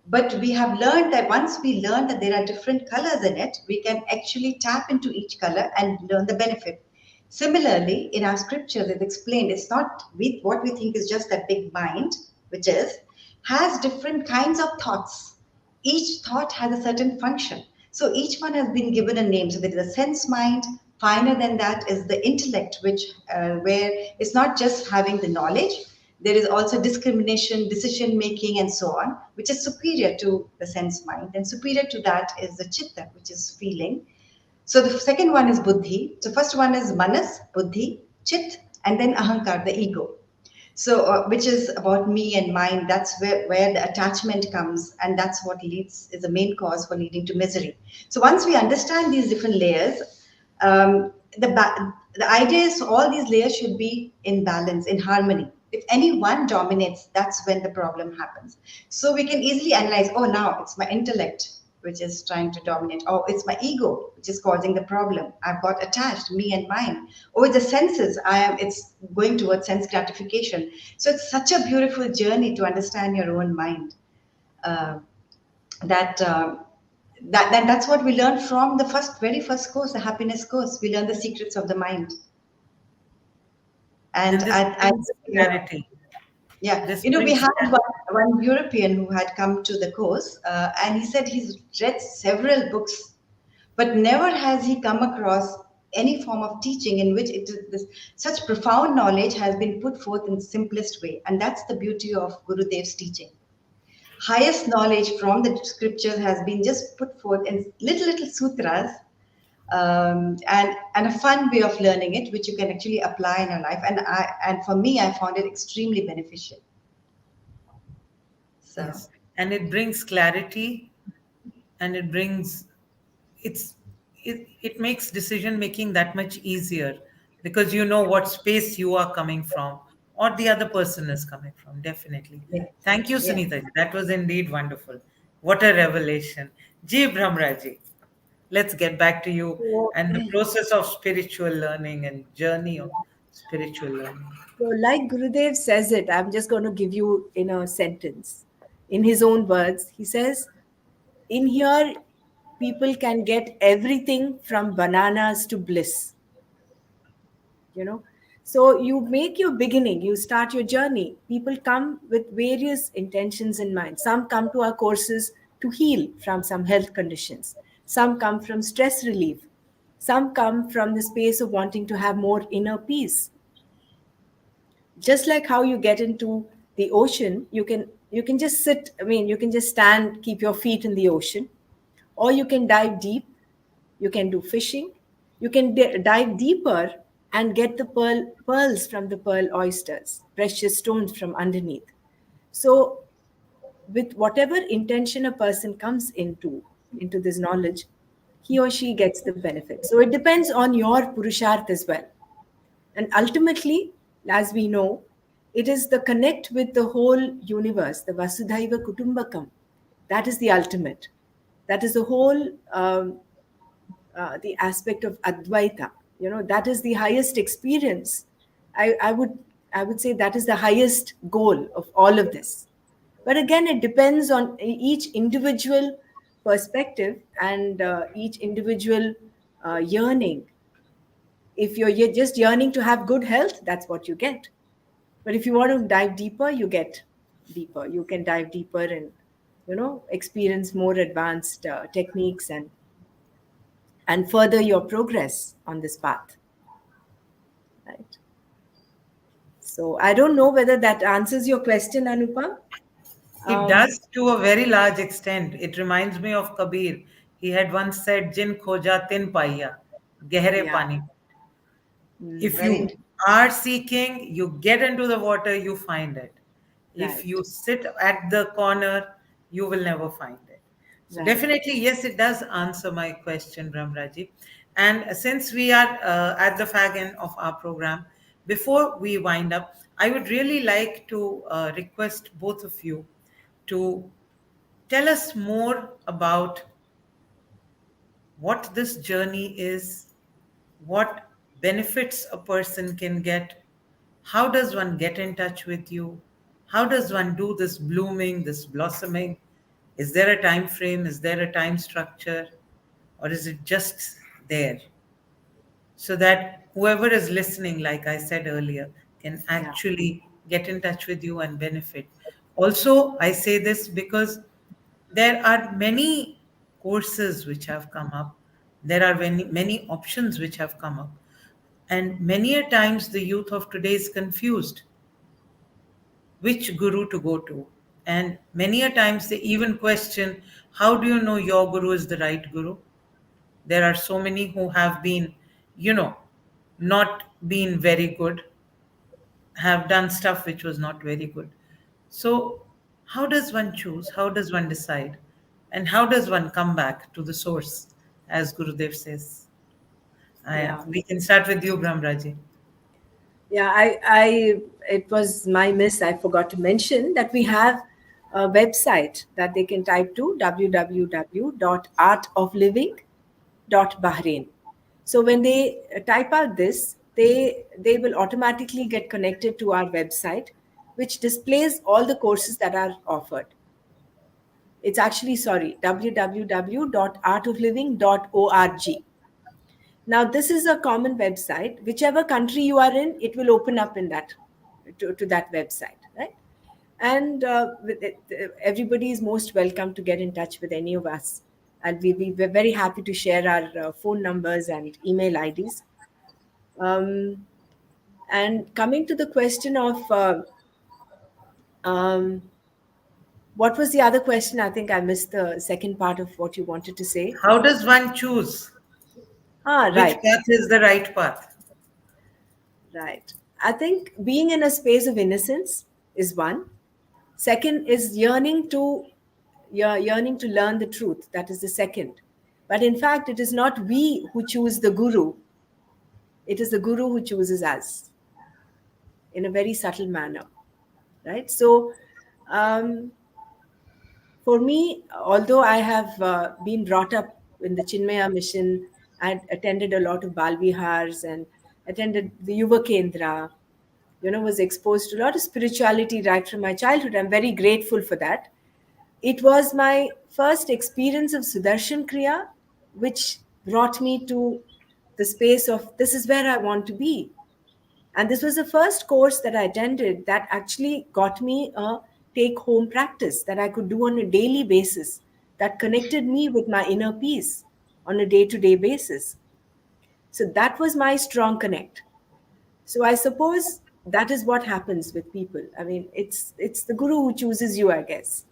But we have learned that once we learn that there are different colors in it, we can actually tap into each color and learn the benefit. Similarly, in our scriptures, it's explained, it's not what we think is just that big mind, which has different kinds of thoughts. Each thought has a certain function. So each one has been given a name. So there is a sense mind. Finer than that is the intellect, where it's not just having the knowledge. There is also discrimination, decision making, and so on, which is superior to the sense mind. And superior to that is the chitta, which is feeling. So the second one is buddhi. So first one is manas, buddhi, chit, and then ahankar, the ego. So which is about me and mine. That's where the attachment comes, and that's what is the main cause for leading to misery. So once we understand these different layers, the idea is all these layers should be in balance, in harmony. If any one dominates, that's when the problem happens. So we can easily analyze, oh, now it's my intellect which is trying to dominate. Oh, it's my ego which is causing the problem. I've got attached, me and mine. Oh, it's the senses. It's going towards sense gratification. So it's such a beautiful journey to understand your own mind. That's what we learned from the very first course, the happiness course. We learned the secrets of the mind. And this brings clarity. Yeah, This we brings had one European who had come to the course, and he said he's read several books, but never has he come across any form of teaching in which such profound knowledge has been put forth in the simplest way. And that's the beauty of Gurudev's teaching. Highest knowledge from the scriptures has been just put forth in little sutras, and a fun way of learning it, which you can actually apply in your life. And for me, I found it extremely beneficial. So Yes. And it brings clarity, and it makes decision making that much easier, because you know what space you are coming from or the other person is coming from. Definitely. yeah, Thank you, yeah. Sunita. That was indeed wonderful. What a revelation. Ji Brahmraji, let's get back to you So, and the process of spiritual learning and journey of spiritual learning. so, like Gurudev says it, I'm just going to give you in a sentence. In his own words, he says, in here, people can get everything from bananas to bliss. You know, so you make your beginning, you start your journey. People come with various intentions in mind. Some come to our courses to heal from some health conditions, some come from stress relief, some come from the space of wanting to have more inner peace. Just like how you get into the ocean, you can just sit, I mean, you can just stand, keep your feet in the ocean, or you can dive deep. You can do fishing. You can dive deeper and get the pearls from the pearl oysters, precious stones from underneath. So with whatever intention a person comes into this knowledge, he or she gets the benefit. So it depends on your purusharth as well. And ultimately, as we know, it is the connect with the whole universe, the Vasudhaiva Kutumbakam. That is the ultimate. That is the whole, the aspect of Advaita. You know, that is the highest experience. I would say that is the highest goal of all of this. But again, it depends on each individual perspective and each individual yearning. If you're just yearning to have good health, that's what you get. But if you want to dive deeper, you get deeper. You can dive deeper and experience more advanced techniques and further your progress on this path. Right. So I don't know whether that answers your question, Anupam. It does to a very large extent. It reminds me of Kabir. He had once said, Jin khoja tin paiya, gehre Yeah. pani. If you Very are seeking, you get into the water, you find it. If Right. you sit at the corner, you will never find it. So Right. definitely, yes, it does answer my question, Brahmraji. And since we are at the fag end of our program, before we wind up, I would really like to request both of you to tell us more about what this journey is, what benefits a person can get, how does one get in touch with you, how does one do this blooming, this blossoming? Is there a time frame? Is there a time structure? Or is it just there? So that whoever is listening, like I said earlier, can Yeah. actually get in touch with you and benefit. Also, I say this because there are many courses which have come up, there are many options which have come up, and many a times the youth of today is confused which guru to go to. And many a times they even question, how do you know your guru is the right guru? There are so many who have been, you know, not been very good, have done stuff which was not very good. So, how does one choose? How does one decide? And how does one come back to the source, as Gurudev says? Yeah. We can start with you, Brahmraji. Yeah, it was my miss. I forgot to mention that we have a website that they can type to www.artofliving.bahrain. So when they type out this, they will automatically get connected to our website, which displays all the courses that are offered. It's actually, sorry, www.artofliving.org. Now, this is a common website. Whichever country you are in, it will open up in that to that website, right? And everybody is most welcome to get in touch with any of us. And we're very happy to share our phone numbers and email IDs. Um, and coming to the question of um, what was the other question? I think I missed the second part of what you wanted to say. How does one choose which Right. path is the right path? Right. I think being in a space of innocence is one. Second is yearning to learn the truth. That is the second. But in fact, it is not we who choose the guru. It is the guru who chooses us in a very subtle manner, right? So, um, for me, although I have been brought up in the Chinmaya mission, I attended a lot of Bal Vihars and attended the Yuva Kendra, was exposed to a lot of spirituality right from my childhood. I'm very grateful for that. It was my first experience of Sudarshan Kriya, which brought me to the space of this is where I want to be. And this was the first course that I attended that actually got me a take home practice that I could do on a daily basis that connected me with my inner peace on a day to day basis. So that was my strong connect. So I suppose that is what happens with people. I mean, it's the guru who chooses you, I guess.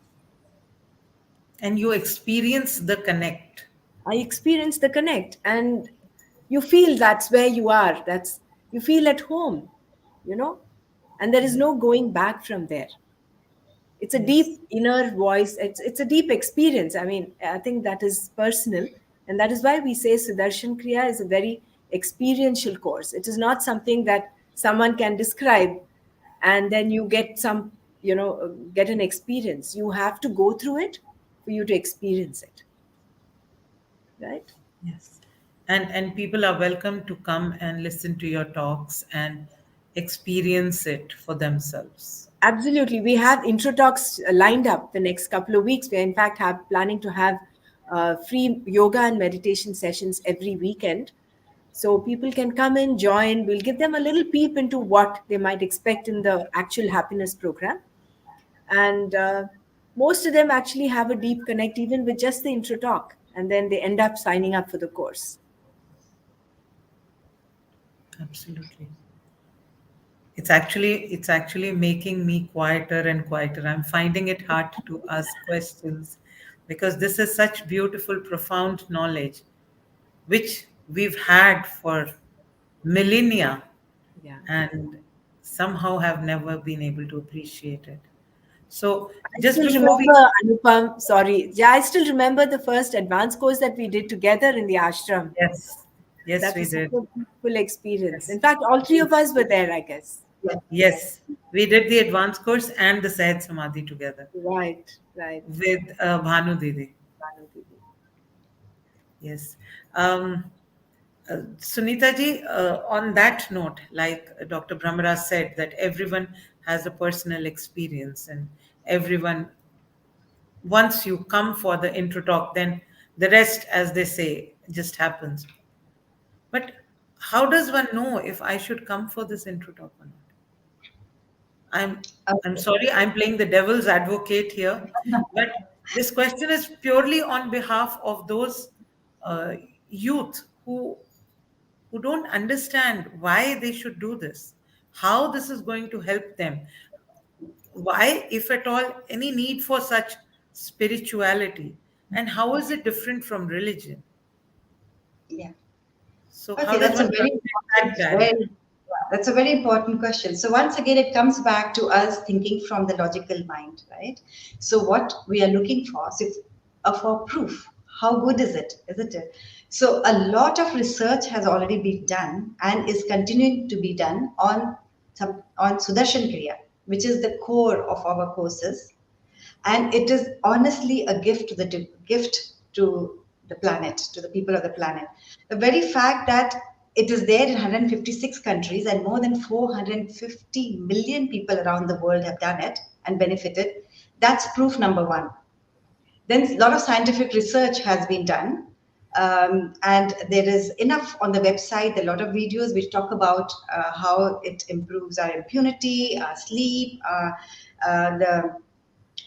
And you experience the connect. I experience the connect, and you feel that's where you are. You feel at home, and there is no going back from there. It's a deep inner voice. It's a deep experience. I mean, I think that is personal, and that is why we say Sudarshan Kriya is a very experiential course. It is not something that someone can describe, and then you get get an experience. You have to go through it for you to experience it, right? Yes. And people are welcome to come and listen to your talks and experience it for themselves. Absolutely. We have intro talks lined up the next couple of weeks. We're in fact planning to have free yoga and meditation sessions every weekend. So people can come in, join. We'll give them a little peep into what they might expect in the actual happiness program. And most of them actually have a deep connect even with just the intro talk. And then they end up signing up for the course. Absolutely. It's actually making me quieter and quieter. I'm finding it hard to ask questions because this is such beautiful, profound knowledge, which we've had for millennia, Yeah. and somehow have never been able to appreciate it. So I just still before we remember, Anupam, sorry. Yeah, I still remember the first advanced course that we did together in the ashram. yes, That we was such did. a beautiful experience. Yes. In fact, all three of us were there, I guess. Yes, we did the advanced course and the Sahaj Samadhi together Right, right. with Bhanu Didi. Yes. Sunita ji, on that note, like Dr. Brahmaraj said, that everyone has a personal experience, and everyone, once you come for the intro talk, then the rest, as they say, just happens. But how does one know if I should come for this intro talk or not? I'm sorry, I'm playing the devil's advocate here, but this question is purely on behalf of those youth who don't understand why they should do this, how this is going to help them, why, if at all, any need for such spirituality, and how is it different from religion? Yeah. So how Okay, does one understand that? that's a very important question. So once again, it comes back to us thinking from the logical mind, right? So what we are looking for, for proof. How good is it? Isn't it? So a lot of research has already been done and is continuing to be done on Sudarshan Kriya, which is the core of our courses, and it is honestly a gift to the planet, to the people of the planet. The very fact that it is there in 156 countries and more than 450 million people around the world have done it and benefited, that's proof number one. Then a lot of scientific research has been done, and there is enough on the website, a lot of videos which talk about how it improves our immunity, our sleep, the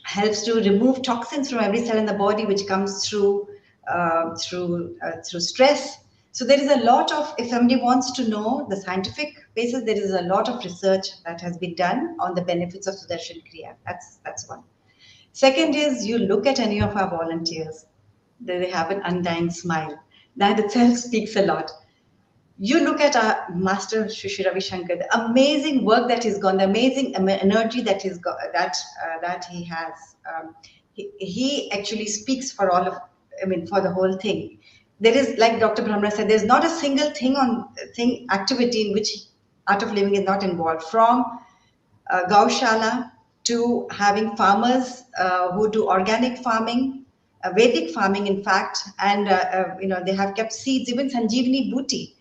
helps to remove toxins from every cell in the body, which comes through stress. So there is a lot of, if somebody wants to know the scientific basis, there is a lot of research that has been done on the benefits of Sudarshan Kriya. That's one. Second is, you look at any of our volunteers, they have an undying smile. That itself speaks a lot. you look at our master Shri Ravi Shankar, the amazing work that he's gone, the amazing energy that he's got, that he has. He actually speaks for all of, I mean, for the whole thing. There is, like Dr. Brahmra said, there's not a single activity in which Art of Living is not involved. From Gaushala to having farmers who do organic farming, Vedic farming, in fact, and they have kept seeds. Even Sanjeevani Booty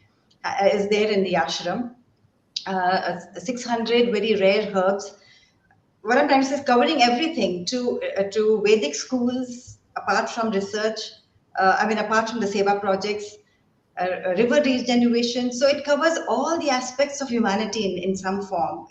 is there in the ashram. 600 very rare herbs. What I'm trying to say is covering everything to Vedic schools, apart from research. Apart from the Seva projects, river regeneration. So it covers all the aspects of humanity in some form.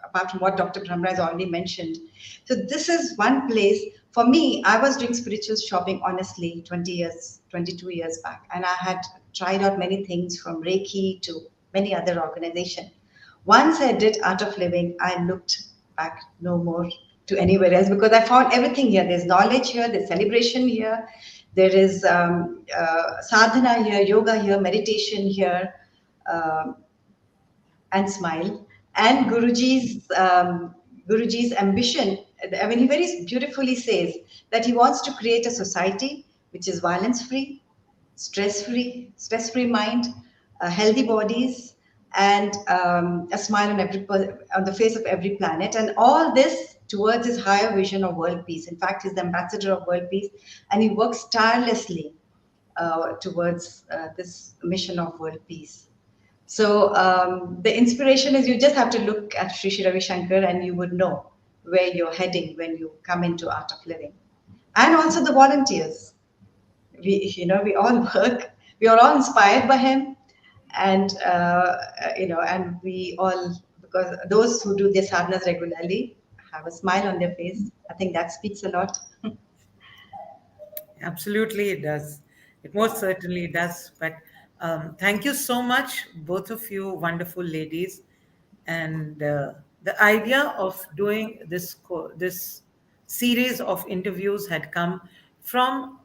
Apart from what Dr. Brahmra has already mentioned. So this is one place. For me, I was doing spiritual shopping, honestly, 22 years back. And I had tried out many things from Reiki to many other organizations. Once I did Art of Living, I looked back no more to anywhere else, because I found everything here. There's knowledge here, there's celebration here, there is sadhana here, yoga here, meditation here, and smile. And Guruji's ambition, I mean, he very beautifully says that he wants to create a society which is violence-free, stress-free mind, healthy bodies, and a smile on the face of every planet. And all this towards his higher vision of world peace. In fact, he's the ambassador of world peace, and he works tirelessly towards this mission of world peace. So the inspiration is, you just have to look at Shri Ravi Shankar and you would know where you're heading when you come into Art of Living. And also the volunteers. We all work, we are all inspired by him. And, and we all, because those who do their sadhanas regularly have a smile on their face. I think that speaks a lot. Absolutely, it does. It most certainly does. But thank you so much, both of you wonderful ladies. And the idea of doing this series of interviews had come from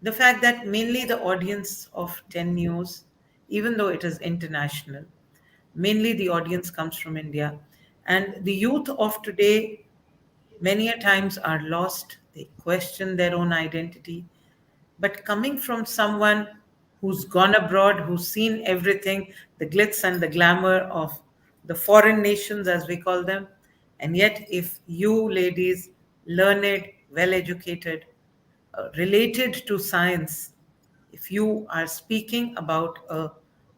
the fact that mainly the audience of 10 News, even though it is international, mainly the audience comes from India. And the youth of today, many a times, are lost. They question their own identity. But coming from someone who's gone abroad, who's seen everything, the glitz and the glamour of the foreign nations, as we call them, and yet if you ladies, learned, well-educated, related to science, if you are speaking about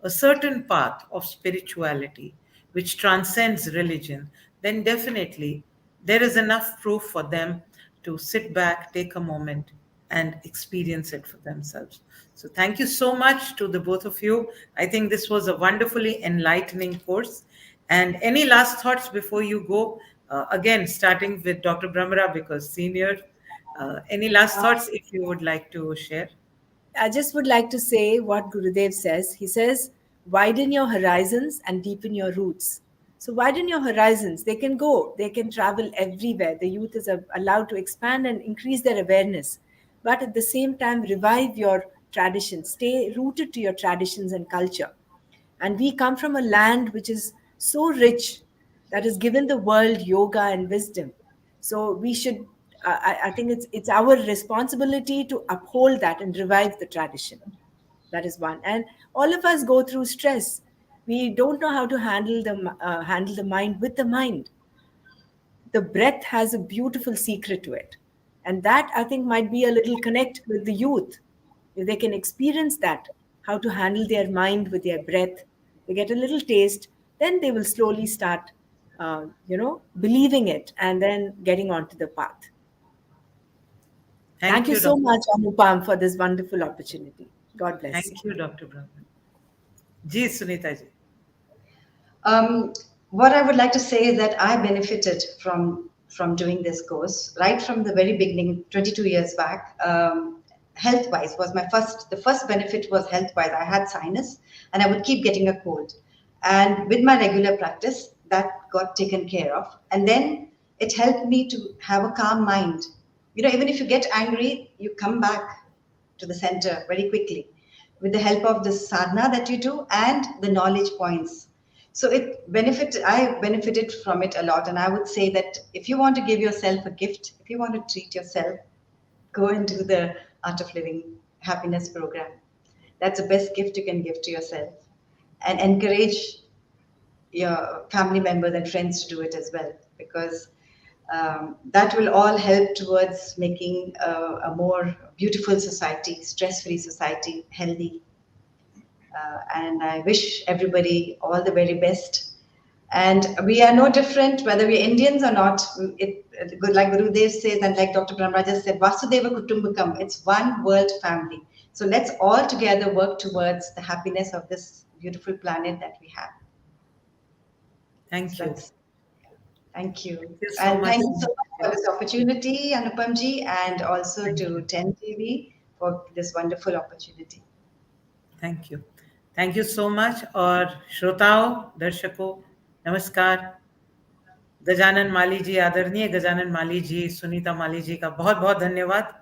a certain path of spirituality which transcends religion, then definitely there is enough proof for them to sit back, take a moment, and experience it for themselves. So thank you so much to the both of you. I think this was a wonderfully enlightening course. And any last thoughts before you go? Again, starting with Dr. Brahmra, because senior. Any last thoughts if you would like to share? I just would like to say what Gurudev says. He says, widen your horizons and deepen your roots. So widen your horizons. They can go, they can travel everywhere. The youth is allowed to expand and increase their awareness. But at the same time, revive your traditions. Stay rooted to your traditions and culture. And we come from a land which is so rich, that has given the world yoga and wisdom. So we should, I think it's our responsibility to uphold that and revive the tradition. That is one. And all of us go through stress. We don't know how to handle the mind with the mind. The breath has a beautiful secret to it. And that, I think, might be a little connect with the youth. If they can experience that, how to handle their mind with their breath, they get a little taste, then they will slowly start, believing it and then getting onto the path. Thank you so much, Anupam, for this wonderful opportunity. God bless. Thank you, Dr. Brahman. Ji, Sunita ji. What I would like to say is that I benefited from doing this course right from the very beginning, 22 years back. Health-wise was the first benefit was health-wise. I had sinus and I would keep getting a cold. And with my regular practice, that got taken care of. And then it helped me to have a calm mind. Even if you get angry, you come back to the center very quickly. with the help of the sadhana that you do and the knowledge points. So I benefited from it a lot. And I would say that if you want to give yourself a gift, if you want to treat yourself, go and do the Art of Living Happiness program. That's the best gift you can give to yourself. And encourage your family members and friends to do it as well, because that will all help towards making a more beautiful society, stress-free society, healthy. And I wish everybody all the very best. And we are no different whether we're Indians or not. Like Gurudev says, and like Dr. Brahmraja said, Vasudeva Kutumbakam, it's one world family. So let's all together work towards the happiness of this beautiful planet that we have. Thank So you. that's Thank you. Thank you so And much. thank you so much for this opportunity, Anupamji, and also to 10 TV for this wonderful opportunity. Thank you so much. और श्रोताओं, दर्शकों, नमस्कार. गजानन माली जी, आदरणीय गजानन माली जी, सुनीता माली जी का बहुत बहुत धन्यवाद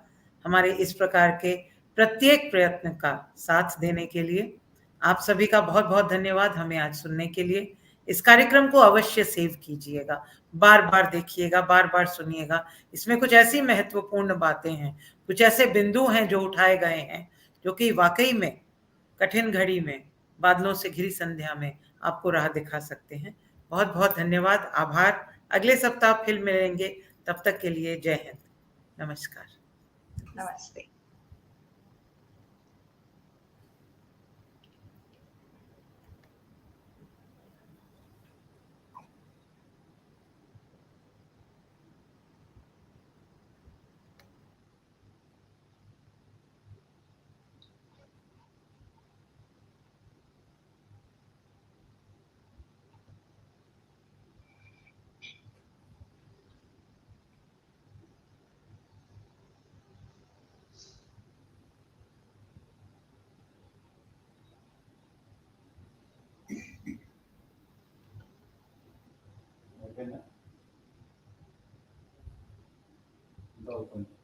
हमारे इस प्रकार के प्रत्येक प्रयत्न का साथ देने के लिए. आप सभी का बहुत बहुत धन्यवाद हमें आज सुनने के लिए. इस कार्यक्रम को अवश्य सेव कीजिएगा, बार बार देखिएगा, बार बार सुनिएगा. इसमें कुछ ऐसी महत्वपूर्ण बातें हैं, कुछ ऐसे बिंदु हैं जो उठाए गए हैं, जो कि वाकई में कठिन घड़ी में, बादलों से घिरी संध्या में आपको राह दिखा सकते हैं. बहुत बहुत धन्यवाद, आभार. अगले सप्ताह फिर मिलेंगे. तब तक के लिए जय हिंद, नमस्कार. Namaste. Open.